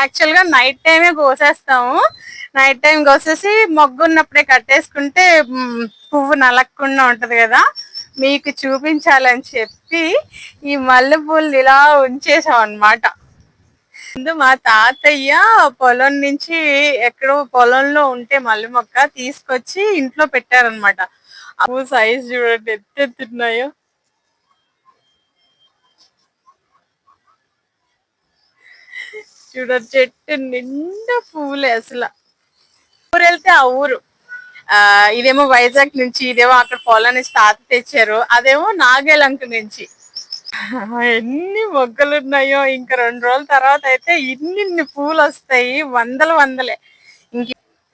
Actual గా night టైమే కోసేస్తాము. Night time కోసేసి మొగ్గు ఉన్నప్పుడే కట్టేసుకుంటే పువ్వు నలగకుండా ఉంటది కదా. మీకు చూపించాలని చెప్పి ఈ మల్లెపూలు ఇలా ఉంచేసాం అన్నమాట. ముందు మా తాతయ్య పొలం నుంచి ఎక్కడో పొలంలో ఉంటే మల్లె మొక్క తీసుకొచ్చి ఇంట్లో పెట్టారనమాట. పువ్వు సైజ్ చూడండి ఎత్తెత్తున్నాయో. చూడండి చెట్టు నిండా పువ్వులే అసలు. ఊరు వెళ్తే ఆ ఊరు ఇదేమో వైజాగ్ నుంచి, ఇదేమో అక్కడ పొలం నుంచి తాత తెచ్చారు, అదేమో నాగేలంక నుంచి. ఎన్ని మొగ్గలు ఉన్నాయో. ఇంకా 2 రోజుల తర్వాత అయితే ఇన్ని పూలు వస్తాయి, వందలు వందలే. ఇంక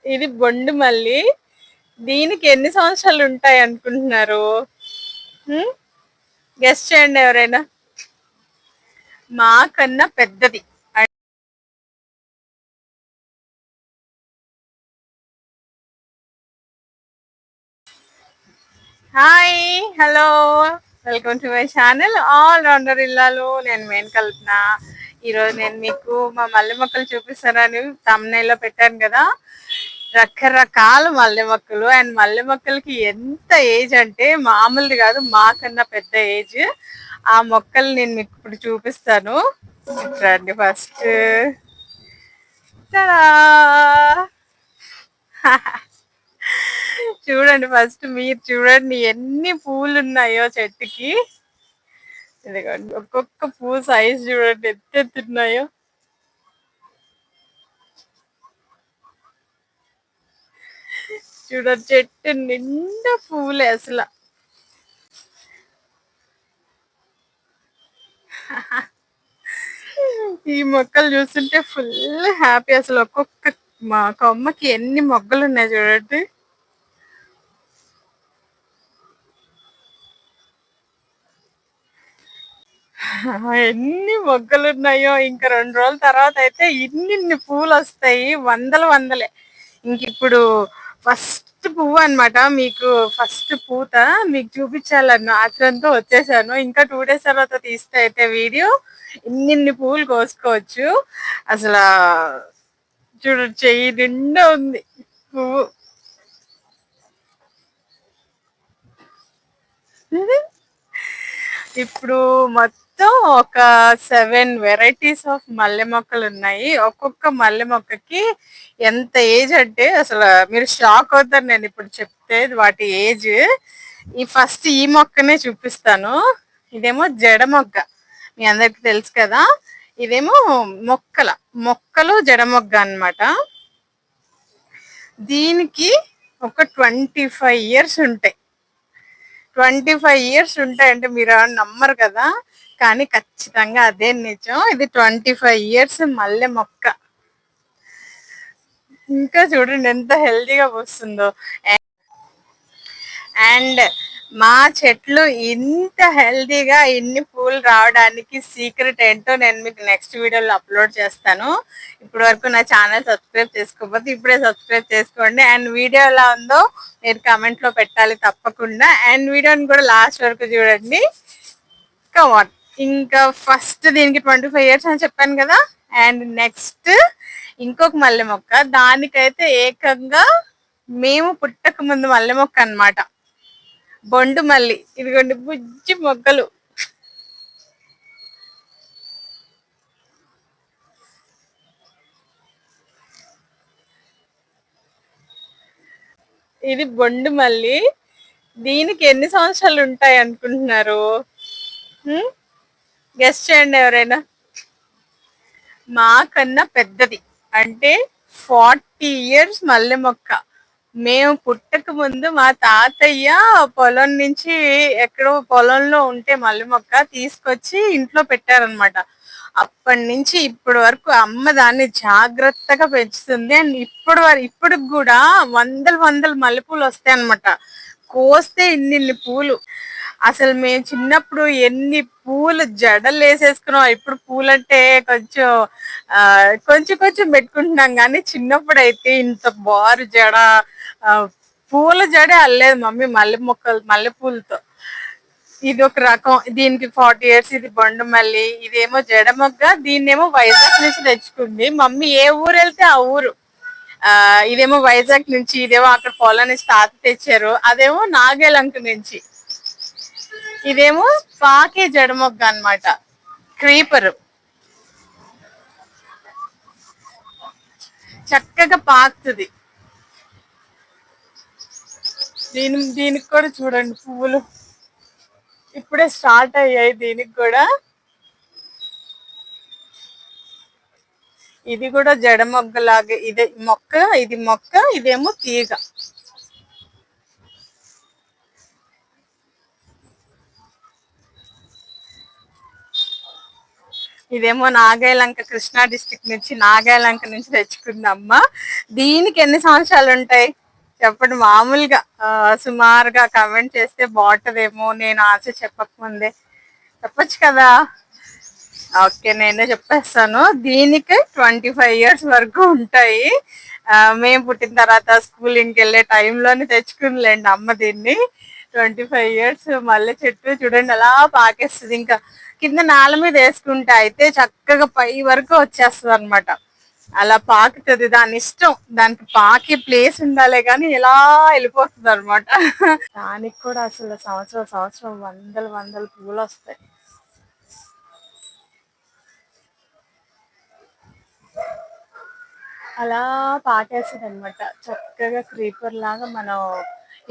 ఇది బొండు మల్లి. దీనికి ఎన్ని సంవత్సరాలు ఉంటాయి అనుకుంటున్నారు? గెస్ట్ చేయండి ఎవరైనా. మాకన్నా పెద్దది. Hi, hello, welcome to my channel all rounder ఇల్లాలు. నేను మెయిన్ కల్పన. ఈరోజు నేను మీకు మా మల్లె మొక్కలు చూపిస్తానని తమ్నైల్లో పెట్టాను కదా. రకరకాల మల్లె మొక్కలు. అండ్ మల్లె మొక్కలకి ఎంత ఏజ్ అంటే మామూలుది కాదు, మాకన్నా పెద్ద ఏజ్. ఆ మొక్కలు నేను మీకు ఇప్పుడు చూపిస్తాను. రండి. ఫస్ట్ చూడండి, ఫస్ట్ మీరు చూడండి ఎన్ని పూలు ఉన్నాయో చెట్టుకి. ఇదిగోండి, ఒక్కొక్క పువ్వు సైజ్ చూడండి ఎత్తెత్తున్నాయో. చూడండి చెట్టు నిండా పువ్వులే అసలు. ఈ మొక్కలు చూస్తుంటే ఫుల్ హ్యాపీ అసలు. ఒక్కొక్క మా కొమ్మకి ఎన్ని మొగ్గలు ఉన్నాయి చూడండి. ఎన్ని మొగ్గలు ఉన్నాయో. ఇంకా 2 రోజుల తర్వాత అయితే ఇన్ని పూలు వస్తాయి, వందలు వందలే. ఇంక ఇప్పుడు ఫస్ట్ పువ్వు అన్నమాట. మీకు ఫస్ట్ పూత మీకు చూపించాలన్న ఆత్రంతో వచ్చేసాను. ఇంకా 2 days తర్వాత తీస్తే అయితే వీడియో ఇన్ని పువ్వులు కోసుకోవచ్చు అసలు. చూడు, చెయ్యి నిండా ఉంది పువ్వు. ఇప్పుడు మొత్తం ఒక 7 వెరైటీస్ ఆఫ్ మల్లె మొక్కలు ఉన్నాయి. ఒక్కొక్క మల్లె మొక్కకి ఎంత ఏజ్ అంటే అసలు మీరు షాక్ అవుతారు నేను ఇప్పుడు చెప్తే వాటి ఏజ్. ఫస్ట్ ఈ మొక్కనే చూపిస్తాను. ఇదేమో జడ మొగ్గ, మీ అందరికి తెలుసు కదా. ఇదేమో మొక్కలు జడ మొగ్గ అన్నమాట. దీనికి ఒక 25 years ఉంటాయి. 25 years ఉంటాయంటే మీరు నమ్మరు కదా, కానీ ఖచ్చితంగా అదే నిజం. ఇది 25 years మల్లె మొక్క. ఇంకా చూడండి ఎంత హెల్దీగా వస్తుందో. అండ్ మా చెట్లు ఇంత హెల్దీగా ఇన్ని పూలు రావడానికి సీక్రెట్ ఏంటో నేను మీకు నెక్స్ట్ వీడియోలో అప్లోడ్ చేస్తాను. ఇప్పటి వరకు నా ఛానల్ సబ్స్క్రైబ్ చేసుకోకపోతే ఇప్పుడే సబ్స్క్రైబ్ చేసుకోండి. అండ్ వీడియో ఎలా ఉందో మీరు కామెంట్ లో పెట్టాలి తప్పకుండా. అండ్ వీడియోని కూడా లాస్ట్ వరకు చూడండి. కమాన్. ఇంకా ఫస్ట్ దీనికి 25 years అని చెప్పాను కదా. అండ్ నెక్స్ట్ ఇంకొక మల్లె మొక్క, దానికైతే ఏకంగా మేము పుట్టక ముందు మల్లె మొక్క అన్నమాట. బొండు మల్లి. ఇదిగోండి బుజ్జి మొగ్గలు. ఇది బొండు మల్లి. దీనికి ఎన్ని సంవత్సరాలు ఉంటాయి అనుకుంటున్నారు? గెస్ట్ చేయండి ఎవరైనా. మాకన్నా పెద్దది. అంటే 40 years మల్లె మొక్క. మేము పుట్టక ముందు మా తాతయ్య పొలం నుంచి ఎక్కడో పొలంలో ఉంటే మల్లె మొక్క తీసుకొచ్చి ఇంట్లో పెట్టారనమాట. అప్పటి నుంచి ఇప్పటి వరకు అమ్మ దాన్ని జాగ్రత్తగా పెంచుతుంది. అండ్ ఇప్పుడు కూడా వందలు వందలు మల్లెపూలు వస్తాయి అనమాట. కోస్తే ఇన్ని పూలు. అసలు మేము చిన్నప్పుడు ఎన్ని పూలు జడలు వేసేసుకున్నాం. ఇప్పుడు పూలంటే కొంచెం కొంచెం కొంచెం పెట్టుకుంటున్నాం, కానీ చిన్నప్పుడు అయితే ఇంత బారు జడ, పూల జడే అల్లేదు మమ్మీ మల్లెపూలతో. ఇది ఒక రకం, దీనికి 40 years. ఇది బొండు మల్లి, ఇదేమో జడమొగ్గ. దీన్నేమో వైజాగ్ నుంచి తెచ్చుకుంది మమ్మీ. ఏ ఊరు వెళ్తే ఆ ఊరు. ఇదేమో వైజాగ్ నుంచి, ఇదేమో అక్కడ పొలం నుంచి తాత తెచ్చారు. అదేమో నాగేలంక నుంచి. ఇదేమో పాకే జడమొగ్గ అన్నమాట, క్రీపర్. చక్కగా పాకుతుంది. దీనికి కూడా చూడండి పువ్వులు ఇప్పుడే స్టార్ట్ అయ్యాయి. దీనికి కూడా, ఇది కూడా జడ మొగ్గలాగే. ఇదే మొక్క, ఇది మొక్క, ఇదేమో తీగ. ఇదేమో నాగాయలంక, కృష్ణా డిస్ట్రిక్ట్ నుంచి, నాగాయలంక నుంచి తెచ్చుకుందమ్మ. దీనికి ఎన్ని సంవత్సరాలు ఉంటాయి చెప్పండి మామూలుగా? సుమారుగా కమెంట్ చేస్తే బాగుంటదేమో. నేను ఆన్సర్ చెప్పకముందే చెప్పొచ్చు కదా. ఓకే, నేనే చెప్పేస్తాను. దీనికి 25 years వరకు ఉంటాయి. మేము పుట్టిన తర్వాత స్కూలింగ్కి వెళ్ళే టైంలోనే తెచ్చుకుందిలేండి అమ్మ దీన్ని. 25 years మల్లె చెట్టు చూడండి అలా పాకేస్తుంది. ఇంకా కింద నేల మీద వేసుకుంటే అయితే చక్కగా పై వరకు వచ్చేస్తుంది అనమాట. అలా పాకుతుంది. దాని ఇష్టం, దానికి పాకి ప్లేస్ ఉండాలి కానీ ఎలా వెళ్ళిపోతుంది అనమాట. దానికి కూడా అసలు సంవత్సరం సంవత్సరం వందల వందల పువ్వులు వస్తాయి. అలా పాకేస్తుంది అనమాట చక్కగా. క్రీపర్ లాగా మనం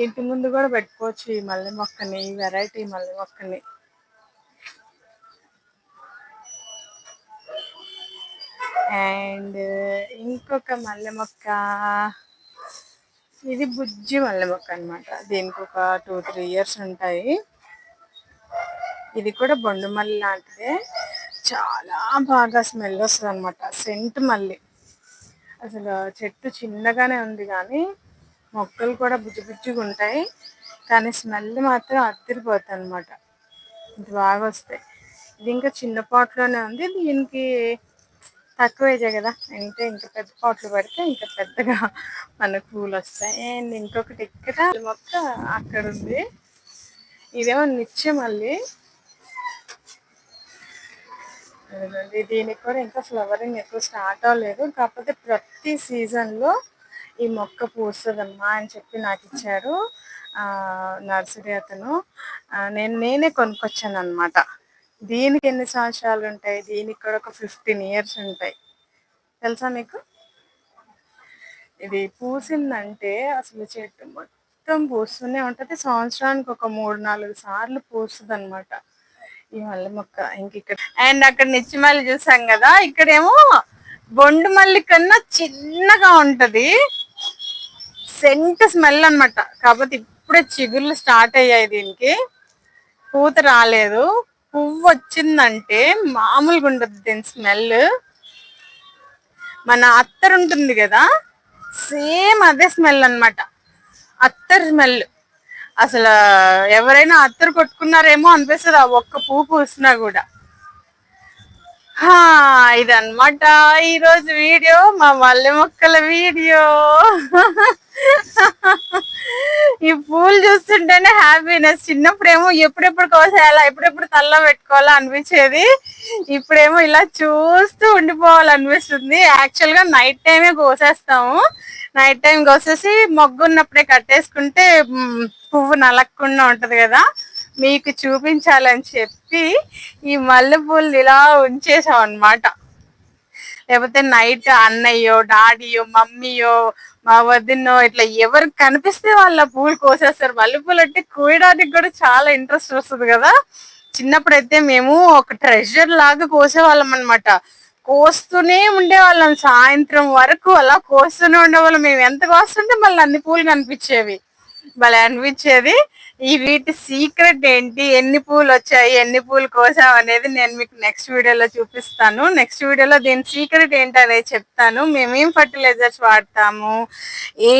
ఇంటి ముందు కూడా పెట్టుకోవచ్చు ఈ మల్లె మొక్కని, ఈ వెరైటీ మల్లె మొక్కని. అండ్ ఇంకొక మల్లె మొక్క, ఇది బుజ్జి మల్లె మొక్క అనమాట. దీనికి ఒక 2-3 years ఉంటాయి. ఇది కూడా బొండు మల్లి లాంటిదే. చాలా బాగా స్మెల్ వస్తుంది అనమాట, సెంట్ మల్లి. అసలు చెట్టు చిన్నగానే ఉంది కానీ మొక్కలు కూడా బుజ్జి బుజ్జిగా ఉంటాయి. కానీ స్మెల్ మాత్రం అదిరిపోతుంది అనమాట. ఇది బాగా వస్తాయి. ఇది ఇంకా చిన్న పాట్లోనే ఉంది. దీనికి తక్కువ ఏజే కదా, అంటే ఇంకా పెద్ద పాట్లు పెడితే ఇంకా పెద్దగా మనకు పూలు వస్తాయి. అండ్ ఇంకొకటి ఇక్కడ మొక్క అక్కడ ఉంది. ఇదేమో నిత్యం మళ్ళీ. దీనికి కూడా ఇంకా ఫ్లవరింగ్ ఎక్కువ స్టార్ట్ అవ్వలేదు. కాకపోతే ప్రతి సీజన్లో ఈ మొక్క పూస్తుందమ్మా అని చెప్పి నాకు ఇచ్చారు నర్సరీ అతను. నేనే కొనుక్కొచ్చాను అనమాట. దీనికి ఎన్ని సంవత్సరాలు ఉంటాయి? దీనికి కూడా ఒక 15 years ఉంటాయి. తెలుసా మీకు? ఇది పూసిందంటే అసలు చెట్టు మొత్తం పూస్తూనే ఉంటుంది. సంవత్సరానికి ఒక 3-4 సార్లు పూస్తుంది అనమాట ఈ మల్లె మొక్క. ఇంక ఇక్కడ అండ్ అక్కడ నిచ్చిమల్లి చూసాం కదా, ఇక్కడేమో బొండు మల్లి కన్నా చిన్నగా ఉంటది. సెంట్ స్మెల్ అనమాట. కాకపోతే ఇప్పుడే చిగుర్లు స్టార్ట్ అయ్యాయి. దీనికి పూత రాలేదు. పువ్వు వచ్చిందంటే మామూలుగా ఉండదు దీని స్మెల్. మన అత్తరు ఉంటుంది కదా, సేమ్ అదే స్మెల్ అనమాట. అత్తరు స్మెల్. అసలు ఎవరైనా అత్తరు కొట్టుకున్నారేమో అనిపిస్తుంది ఆ ఒక్క పువ్వు పూసినా కూడా. ఇదన్నమాట ఈరోజు వీడియో, మా మల్లె మొక్కల వీడియో. ఈ పూలు చూస్తుంటేనే హ్యాపీనెస్. చిన్నప్పుడేమో ఎప్పుడెప్పుడు కోసేయాలా, ఎప్పుడెప్పుడు తల్ల పెట్టుకోవాలా అనిపించేది. ఇప్పుడేమో ఇలా చూస్తూ ఉండిపోవాలనిపిస్తుంది. యాక్చువల్ గా నైట్ టైమే కోసేస్తాము. నైట్ టైం కోసేసి మొగ్గు ఉన్నప్పుడే కట్టేసుకుంటే పువ్వు నలగకుండా ఉంటది కదా. మీకు చూపించాలని చెప్పి ఈ మల్లెపూలు ఇలా ఉంచేసాం అన్నమాట. లేకపోతే నైట్ అన్నయ్యో, డాడీయో, మమ్మీయో, మా వదినో ఇట్లా ఎవరు కనిపిస్తే వాళ్ళ పూలు కోసేస్తారు. మల్లెపూలు అంటే కోయడానికి కూడా చాలా ఇంట్రెస్ట్ వస్తుంది కదా. చిన్నప్పుడైతే మేము ఒక ట్రెజర్ లాగా కోసేవాళ్ళం అనమాట. కోస్తూనే ఉండేవాళ్ళం, సాయంత్రం వరకు అలా కోస్తూనే ఉండేవాళ్ళం. మేము ఎంత కోస్తుంటే మళ్ళీ అన్ని పూలు కనిపించేవి, భలే అనిపించేది. ఈ వీటి సీక్రెట్ ఏంటి, ఎన్ని పూలు వచ్చాయి, ఎన్ని పూలు కోసాం అనేది నేను మీకు నెక్స్ట్ వీడియోలో చూపిస్తాను. నెక్స్ట్ వీడియోలో దీని సీక్రెట్ ఏంటి అనేది చెప్తాను. మేమేం ఫర్టిలైజర్స్ వాడతాము, ఏ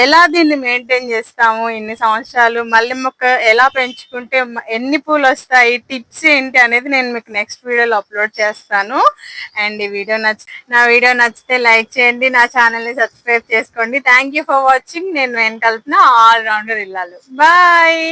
ఎలా దీన్ని మెయింటైన్ చేస్తాము, ఇన్ని సంవత్సరాలు మల్లె మొక్క ఎలా పెంచుకుంటే ఎన్ని పూలు వస్తాయి, టిప్స్ ఏంటి అనేది నేను మీకు నెక్స్ట్ వీడియోలో అప్లోడ్ చేస్తాను. అండ్ ఈ వీడియో నా వీడియో నచ్చితే లైక్ చేయండి, నా ఛానల్ని సబ్స్క్రైబ్ చేసుకోండి. Thank you for watching. నేను కల్పన, ఆల్ రౌండర్ ఇల్లాలు. బాయ్.